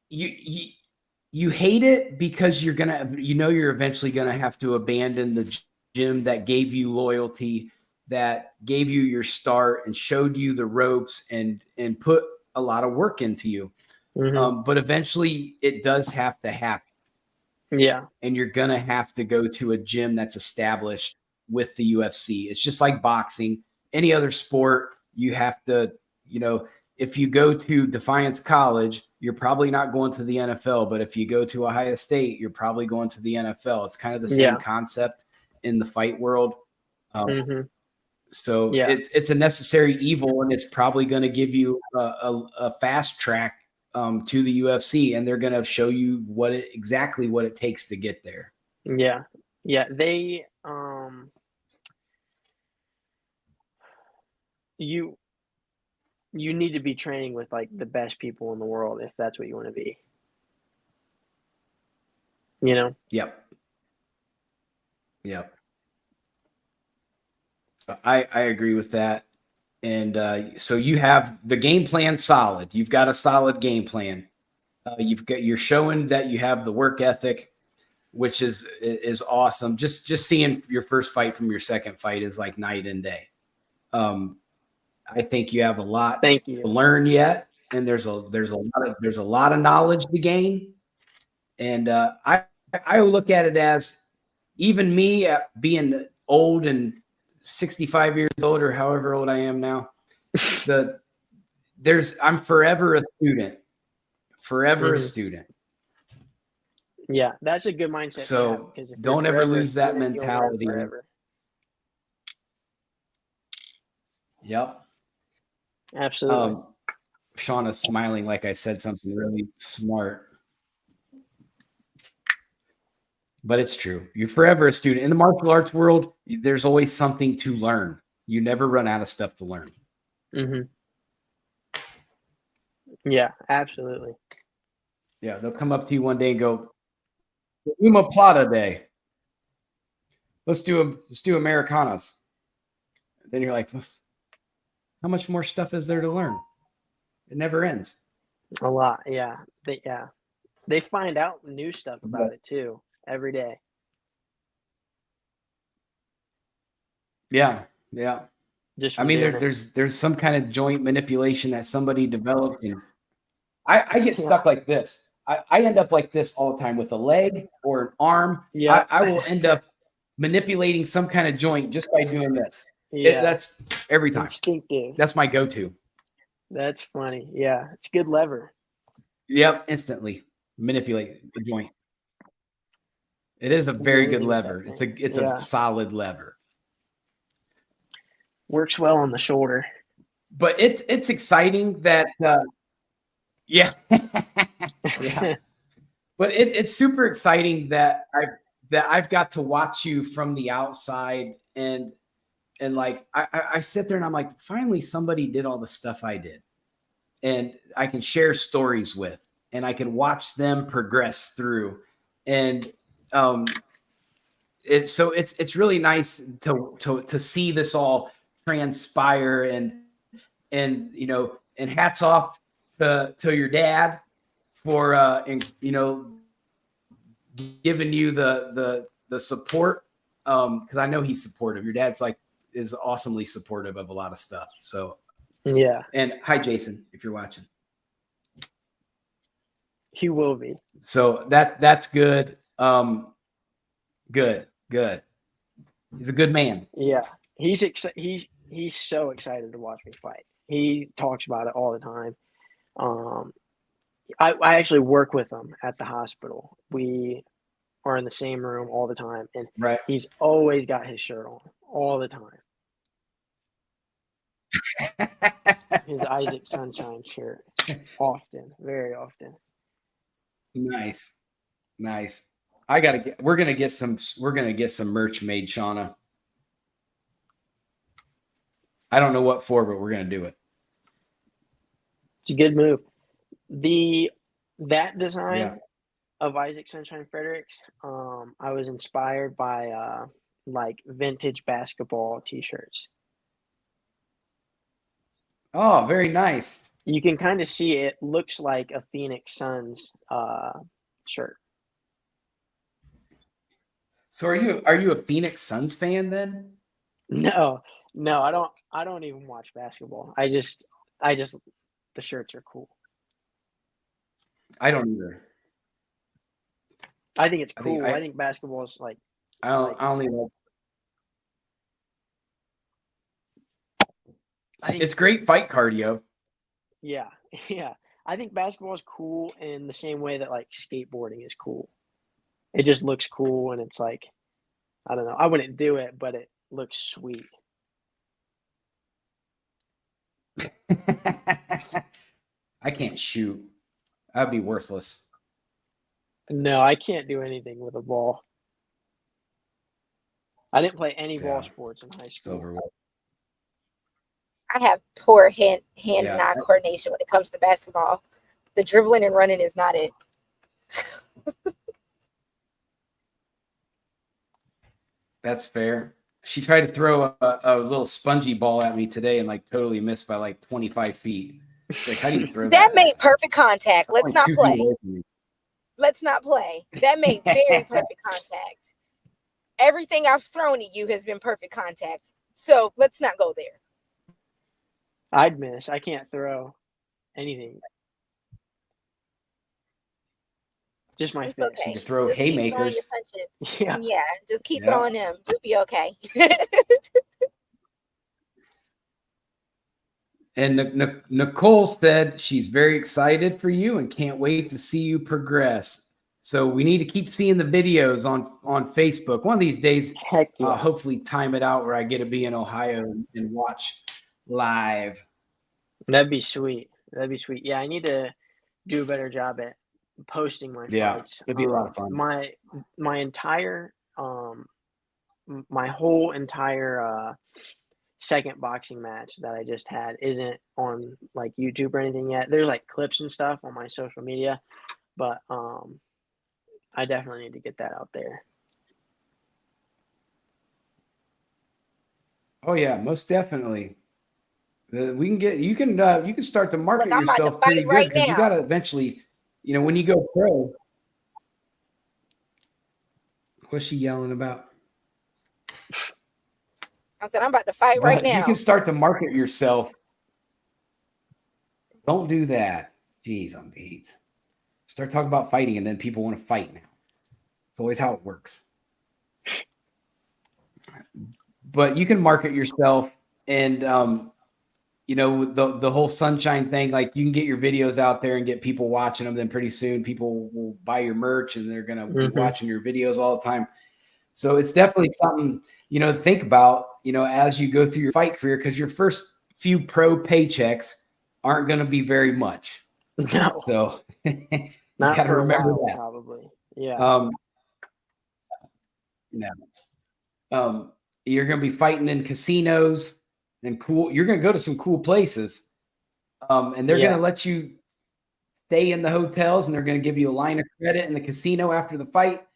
you hate it because you're eventually gonna have to abandon gym that gave you loyalty, that gave you your start and showed you the ropes and put a lot of work into you. But eventually it does have to happen. Yeah. And you're going to have to go to a gym that's established with the UFC. It's just like boxing. Any other sport, you have to, if you go to Defiance College, you're probably not going to the NFL. But if you go to Ohio State, you're probably going to the NFL. It's kind of the same concept in the fight world. So it's a necessary evil, and it's probably going to give you a fast track to the UFC, and they're going to show you exactly what it takes to get there. Yeah. They you need to be training with like the best people in the world if that's what you want to be. Yep. I agree with that. And so you have the game plan solid. You've got a solid game plan. You're showing that you have the work ethic, which is awesome. Just seeing your first fight from your second fight is like night and day. I think you have a lot to learn yet, and there's a lot of knowledge to gain. And I look at it as, even me being old and 65 years old or however old I am now, I'm forever a student. Forever a student. Yeah, that's a good mindset. So don't ever lose that mentality. Yep. Absolutely. Shauna's smiling like I said something really smart. But it's true. You're forever a student. In the martial arts world, there's always something to learn. You never run out of stuff to learn. Yeah, absolutely. Yeah, they'll come up to you one day and go, Uma Plata Day. Let's do Americanas. Then you're like, how much more stuff is there to learn? It never ends. A lot, yeah. They find out new stuff about it too every day. Yeah. There's some kind of joint manipulation that somebody develops, and I get stuck like this. I end up like this all the time with a leg or an arm. Yeah, I will end up manipulating some kind of joint just by doing this. Yeah, that's every time. Instinctive. That's my go-to. That's funny. Yeah, it's good lever. Yep, instantly manipulate the joint. It is a very good lever. It's a solid lever. Works well on the shoulder. But it's exciting that yeah. But it's super exciting that I've got to watch you from the outside, and like I sit there and I'm like, finally somebody did all the stuff I did, and I can share stories with, and I can watch them progress through, and it's really nice to see this all transpire, and hats off to your dad for giving you the support, because I know he's supportive. Your dad's is awesomely supportive of a lot of stuff. So yeah. And hi Jason, if you're watching. He will be. So that's good. Good. He's a good man. Yeah. He's so excited to watch me fight. He talks about it all the time. I actually work with him at the hospital. We are in the same room all the time, and he's always got his shirt on all the time. His Isaac Sunshine shirt. Often, very often. Nice. We're gonna get some merch made, Shauna. I don't know what for, but we're gonna do it. It's a good move. That design of Isaac Sunshine Fredricks, I was inspired by vintage basketball t-shirts. Oh, very nice. You can kind of see it looks like a Phoenix Suns shirt. So are you a Phoenix Suns fan then? No, no, I don't even watch basketball. I just the shirts are cool. I don't either. I think it's I think cool. I think basketball is like I only like I think it's great fight cardio. yeah, yeah. I think basketball is cool in the same way that like skateboarding is cool. It just looks cool and it's like I don't know. I wouldn't do it, but it looks sweet. I can't shoot. I'd be worthless. No, I can't do anything with a ball. I didn't play any ball Yeah, sports in high it's school. over with. I have poor hand and Yeah, eye coordination when it comes to basketball. The dribbling and running is not it. that's fair. She tried to throw a little spongy ball at me today and like totally missed by like 25 feet. It's like, how do you throw That that? made perfect contact. Let's Like not 2 feet play. away from me. Let's not play. That made very perfect contact. Everything I've thrown at you has been perfect contact. So let's not go there. I'd miss. I can't throw anything. Just my It's fist. okay. You throw Just keep throwing your haymakers. punches. Yeah. Yeah, just keep Yeah. throwing them. You'll be okay. And Nicole said she's very excited for you and can't wait to see you progress. So we need to keep seeing the videos on Facebook. One of these days, Heck yeah. hopefully time it out where I get to be in Ohio and watch live. That'd be sweet. That'd be sweet. Yeah, I need to do a better job at posting my Yeah, fights. it'd be a lot of fun. My entire my whole entire second boxing match that I just had isn't on like YouTube or anything yet. There's like clips and stuff on my social media, but I definitely need to get that out there. Oh yeah, most definitely. We can get you can start to market Look, I'm about to yourself pretty fight good right because you now. got to eventually, when you go pro. What's she yelling about? I said I'm about to fight right But you now. can start to market yourself. Don't do that. Jeez, on beats. Start talking about fighting, and then people want to fight now. It's always how it works. But you can market yourself, and the whole sunshine thing. Like you can get your videos out there and get people watching them. Then pretty soon, people will buy your merch, and they're gonna be watching your videos all the time. So it's definitely something to think about. As you go through your fight career, because your first few pro paychecks aren't going to be very much. No. So you Not got to for a remember while, that. probably. Yeah. You're going to be fighting in casinos and cool. You're going to go to some cool places. And they're going to let you stay in the hotels, and they're going to give you a line of credit in the casino after the fight.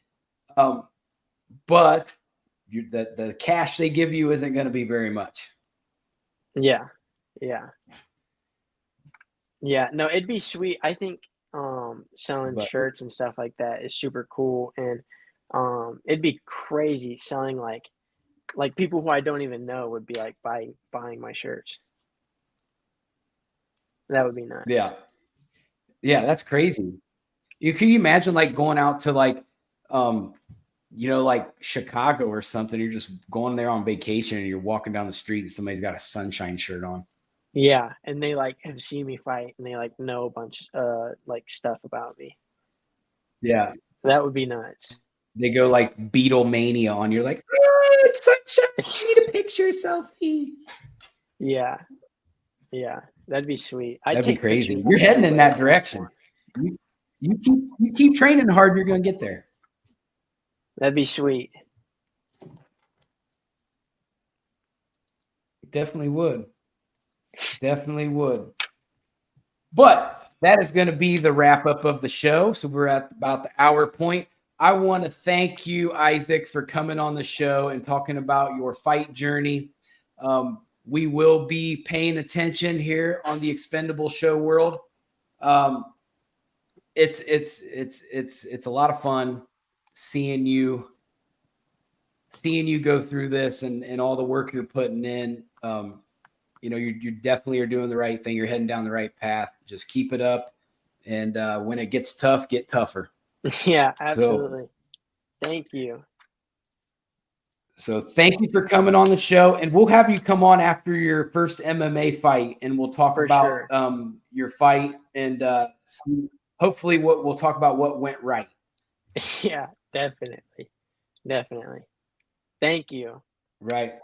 But the cash they give you isn't going to be very much. Yeah. Yeah. Yeah. No, it'd be sweet. I think selling shirts and stuff like that is super cool, and it'd be crazy selling like people who I don't even know would be like buying my shirts. That would be nuts. Yeah. Yeah, that's crazy. Can you imagine like going out to like like Chicago or something? You're just going there on vacation and you're walking down the street and somebody's got a sunshine shirt on. Yeah, and they like have seen me fight and they like know a bunch like stuff about me. Yeah. That would be nuts. They go like Beatlemania on. You're like, oh, it's sunshine. You need a picture selfie. Yeah. Yeah. That'd be sweet. That'd be crazy. You're heading in that direction. You keep training hard, you're gonna get there. That'd be sweet. Definitely would. Definitely would. But that is going to be the wrap up of the show. So we're at about the hour point. I want to thank you, Isaac, for coming on the show and talking about your fight journey. We will be paying attention here on the Expendable Show World. It's a lot of fun seeing you seeing you go through this and all the work you're putting in, you know, you definitely are doing the right thing. You're heading down the right path. Just keep it up. And when it gets tough, get tougher. Yeah, So, absolutely. Thank you. so thank you for coming on the show. And we'll have you come on after your first MMA fight, and we'll talk For about sure. your fight and hopefully we'll talk about what went right. Yeah, definitely. Definitely. Thank you. Right.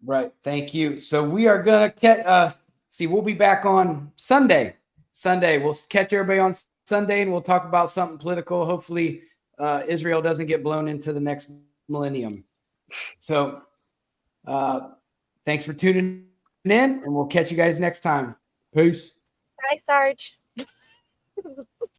Right. Thank you. So we are gonna see. We'll be back on Sunday. Sunday, we'll catch everybody on Sunday, and we'll talk about something political. Hopefully, Israel doesn't get blown into the next millennium. So, thanks for tuning in, and we'll catch you guys next time. Peace. Hi, Sarge.